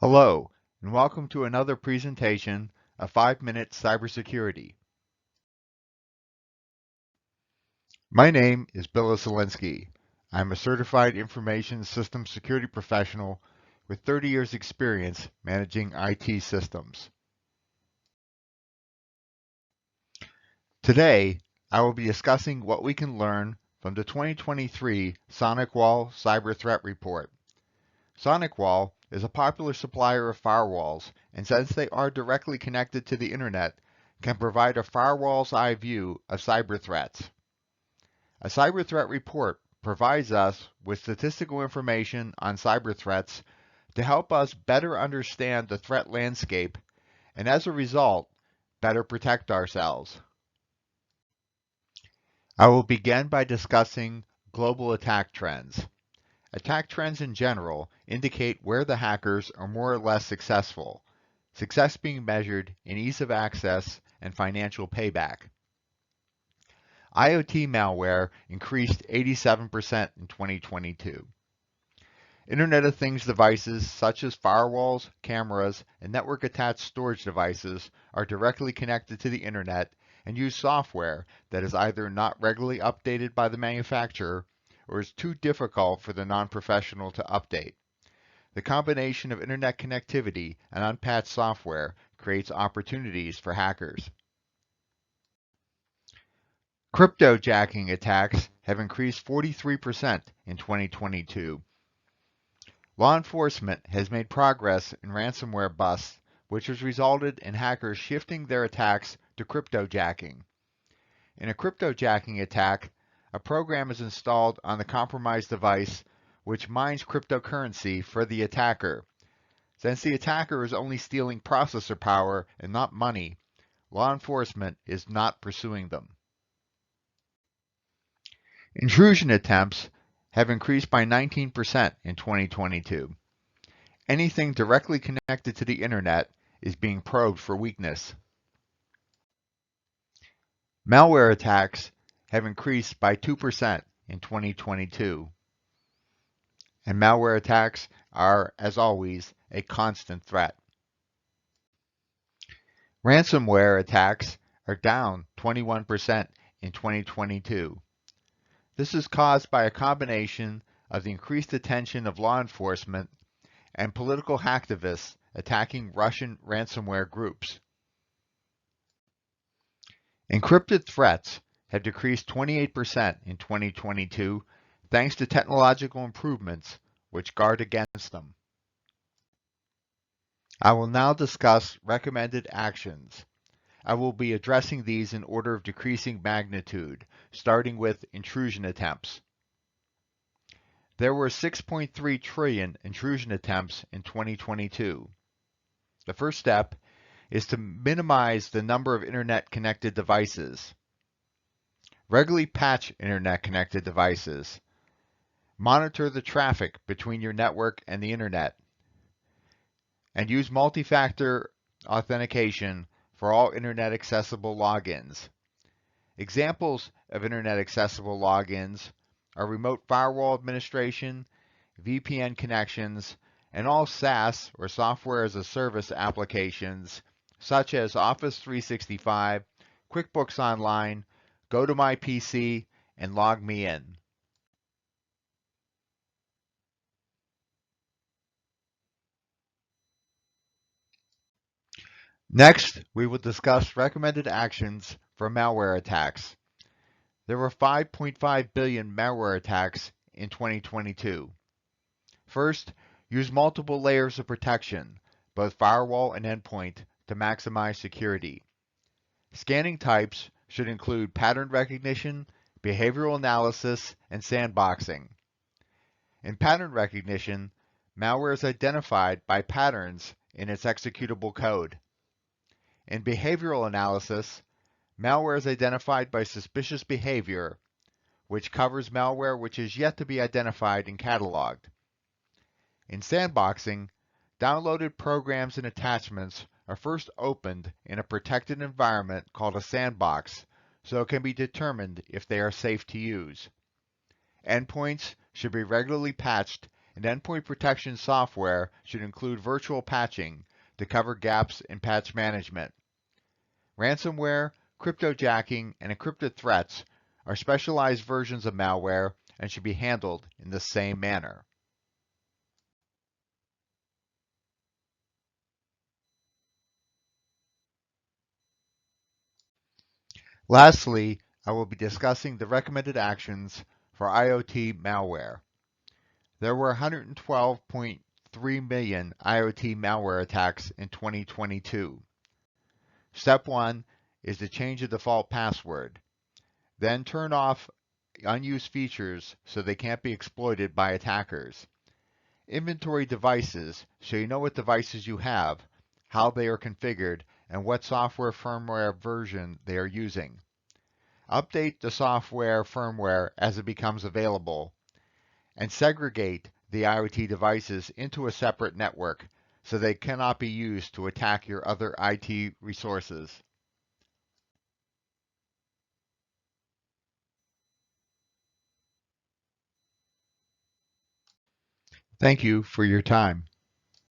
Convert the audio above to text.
Hello, and welcome to another presentation of 5-Minute Cybersecurity. My name is Bill Osolinski. I'm a certified information systems security professional with 30 years experience managing IT systems. Today, I will be discussing what we can learn from the 2023 Sonicwall Cyber Threat Report. Sonicwall is a popular supplier of firewalls, and since they are directly connected to the internet, can provide a firewall's eye view of cyber threats. A cyber threat report provides us with statistical information on cyber threats to help us better understand the threat landscape and, as a result, better protect ourselves. I will begin by discussing global attack trends. Attack trends in general indicate where the hackers are more or less successful, success being measured in ease of access and financial payback. IoT malware increased 87% in 2022. Internet of Things devices such as firewalls, cameras, and network-attached storage devices are directly connected to the internet and use software that is either not regularly updated by the manufacturer or is too difficult for the non-professional to update. The combination of internet connectivity and unpatched software creates opportunities for hackers. Cryptojacking attacks have increased 43% in 2022. Law enforcement has made progress in ransomware busts, which has resulted in hackers shifting their attacks to cryptojacking. In a cryptojacking attack, a program is installed on the compromised device which mines cryptocurrency for the attacker. Since the attacker is only stealing processor power and not money, law enforcement is not pursuing them. Intrusion attempts have increased by 19% in 2022. Anything directly connected to the internet is being probed for weakness. Malware attacks have increased by 2% in 2022. And malware attacks are, as always, a constant threat. Ransomware attacks are down 21% in 2022. This is caused by a combination of the increased attention of law enforcement and political hacktivists attacking Russian ransomware groups. Encrypted threats have decreased 28% in 2022 thanks to technological improvements which guard against them. I will now discuss recommended actions. I will be addressing these in order of decreasing magnitude, starting with intrusion attempts. There were 6.3 trillion intrusion attempts in 2022. The first step is to minimize the number of internet-connected devices. Regularly patch internet-connected devices. Monitor the traffic between your network and the internet. And use multi-factor authentication for all internet-accessible logins. Examples of internet-accessible logins are remote firewall administration, VPN connections, and all SaaS or software as a service applications such as Office 365, QuickBooks Online, GoToMyPC, and LogMeIn. Next, we will discuss recommended actions for malware attacks. There were 5.5 billion malware attacks in 2022. First, use multiple layers of protection, both firewall and endpoint, to maximize security. Scanning types should include pattern recognition, behavioral analysis, and sandboxing. In pattern recognition, malware is identified by patterns in its executable code. In behavioral analysis, malware is identified by suspicious behavior, which covers malware which is yet to be identified and cataloged. In sandboxing, downloaded programs and attachments are first opened in a protected environment called a sandbox, so it can be determined if they are safe to use. Endpoints should be regularly patched and endpoint protection software should include virtual patching to cover gaps in patch management. Ransomware, cryptojacking, and encrypted threats are specialized versions of malware and should be handled in the same manner. Lastly, I will be discussing the recommended actions for IoT malware. There were 112.3 million IoT malware attacks in 2022. Step 1 is to change the default password. Then turn off unused features so they can't be exploited by attackers. Inventory devices so you know what devices you have, how they are configured, and what software firmware version they are using. Update the software firmware as it becomes available, and segregate the IoT devices into a separate network so they cannot be used to attack your other IT resources. Thank you for your time.